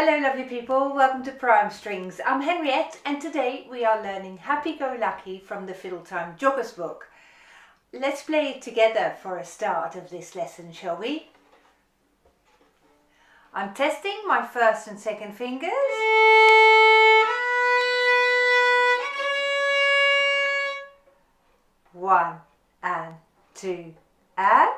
Hello lovely people, welcome to Prime Strings. I'm Henriette and today we are learning Happy Go Lucky from the Fiddle Time Joggers book. Let's play it together for a start of this lesson, shall we? I'm testing my first and second fingers. One and two and.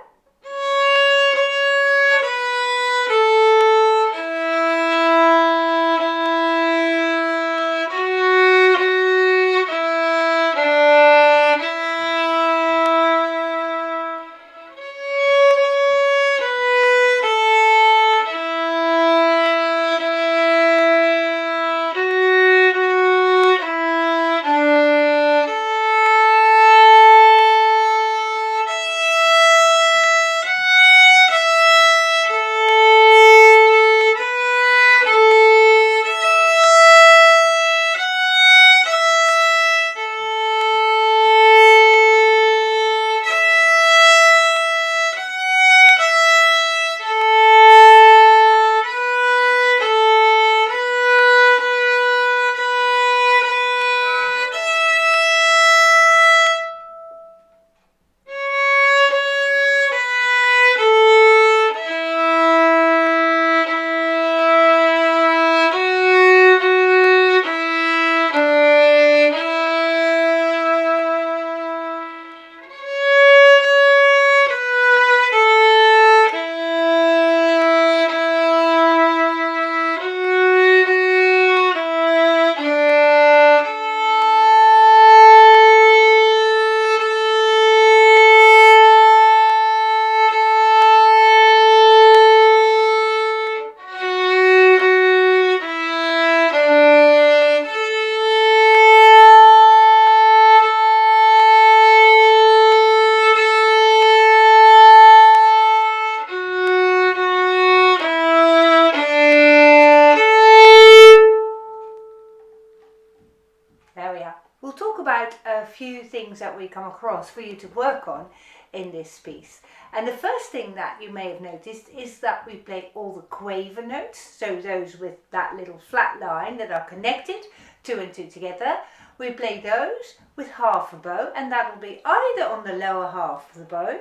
There we are. We'll talk about a few things that we come across for you to work on in this piece. And the first thing that you may have noticed is that we play all the quaver notes, so those with that little flat line that are connected, two and two together. We play those with half a bow, and that will be either on the lower half of the bow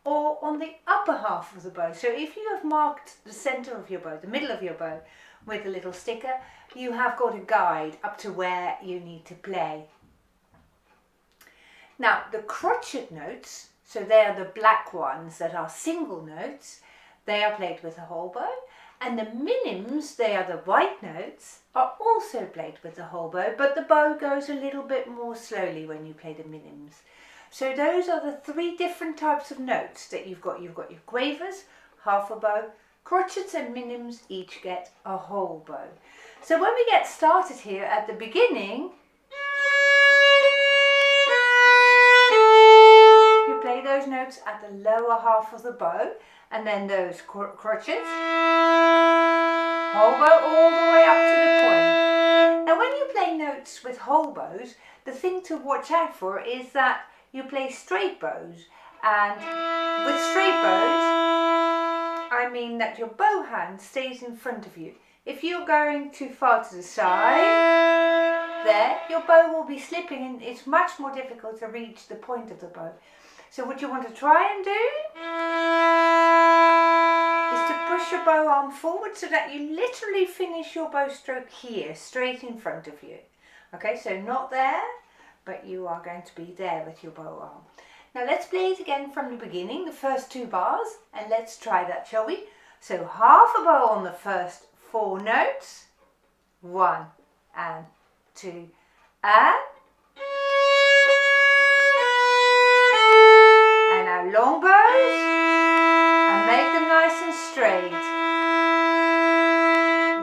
or on the upper half of the bow. So if you have marked the center of your bow, the middle of your bow, with a little sticker, you have got a guide up to where you need to play. Now the crotchet notes, so they are the black ones that are single notes, they are played with a whole bow, and the minims, they are the white notes, are also played with the whole bow, but the bow goes a little bit more slowly when you play the minims. So those are the three different types of notes that you've got. You've got your quavers, half a bow, crotchets and minims each get a whole bow. So when we get started here at the beginning, you play those notes at the lower half of the bow, and then those crotchets, whole bow all the way up to the point. Now when you play notes with whole bows, the thing to watch out for is that you play straight bows, and with straight bows I mean that your bow hand stays in front of you. If you're going too far to the side, there, your bow will be slipping and it's much more difficult to reach the point of the bow. So what you want to try and do is to push your bow arm forward so that you literally finish your bow stroke here, straight in front of you. Okay, so not there, but you are going to be there with your bow arm. Now let's play it again from the beginning, the first two bars, and let's try that, shall we? So half a bow on the first four notes, one and two and now long bows, and make them nice and straight.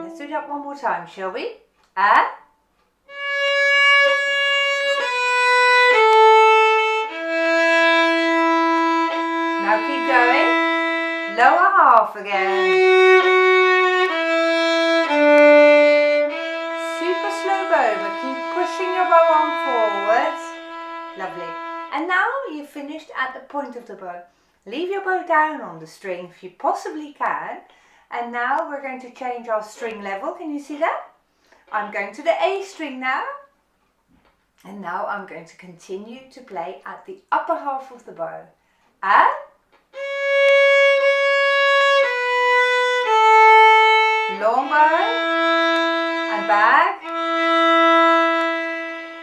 Let's do that one more time, shall we? And now keep going, lower half again. Super slow bow, but keep pushing your bow arm forwards. Lovely. And now you've finished at the point of the bow. Leave your bow down on the string if you possibly can, And now we're going to change our string level. Can you see that? I'm going to the A string now. And now I'm going to continue to play at the upper half of the bow. And long bow and back.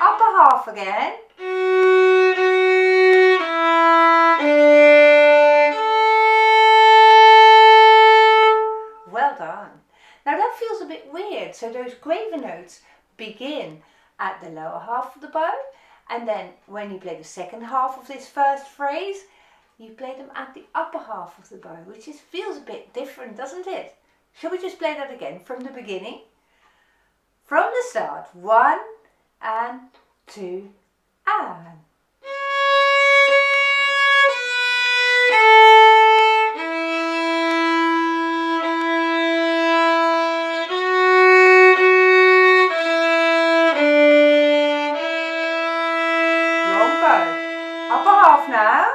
Upper half again. Well done. Now that feels a bit weird. So those quaver notes begin at the lower half of the bow, and then when you play the second half of this first phrase, you play them at the upper half of the bow, which feels a bit different, doesn't it? Shall we just play that again from the beginning? From the start, 1 and 2 and. Upper half now.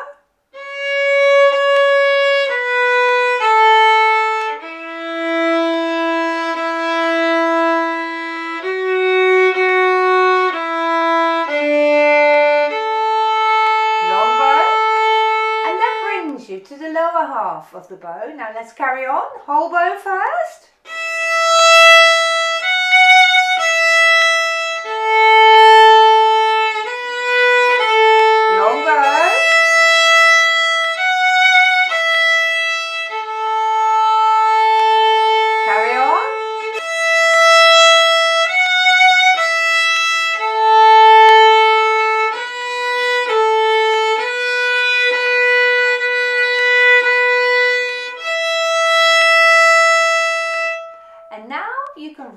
Long bow. And that brings you to the lower half of the bow. Now let's carry on. Whole bow first.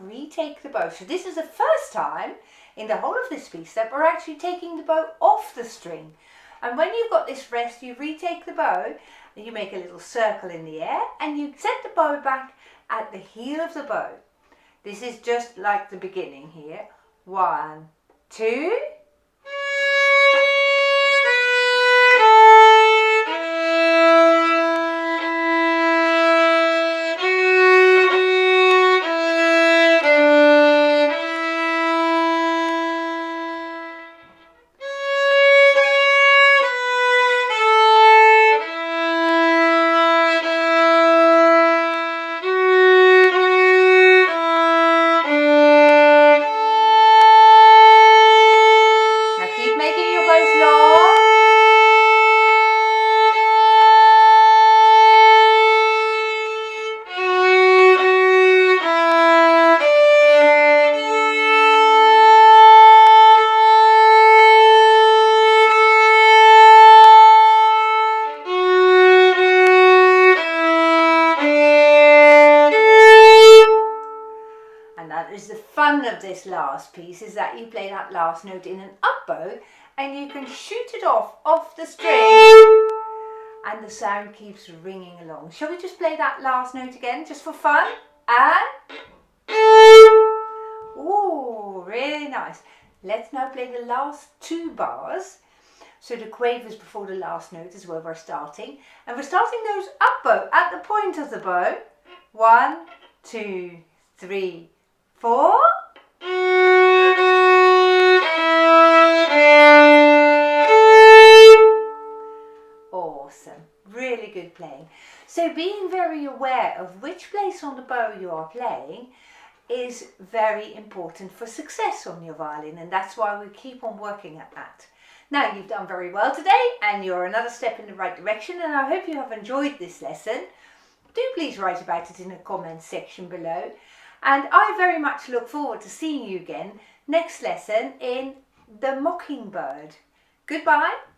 Retake the bow. So this is the first time in the whole of this piece that we're actually taking the bow off the string. And when you've got this rest, you retake the bow and you make a little circle in the air and you set the bow back at the heel of the bow. This is just like the beginning here. 1, 2. Of this last piece is that you play that last note in an up bow and you can shoot it off the string and the sound keeps ringing along. Shall we just play that last note again just for fun? And ooh, really nice. Let's now play the last 2 bars. So the quavers before the last note is where we're starting, and we're starting those up bow at the point of the bow. 1, 2, 3, 4. Awesome, really good playing. So being very aware of which place on the bow you are playing is very important for success on your violin, and that's why we keep on working at that. Now you've done very well today and you're another step in the right direction, and I hope you have enjoyed this lesson. Do please write about it in the comments section below. And I very much look forward to seeing you again next lesson in The Mockingbird. Goodbye.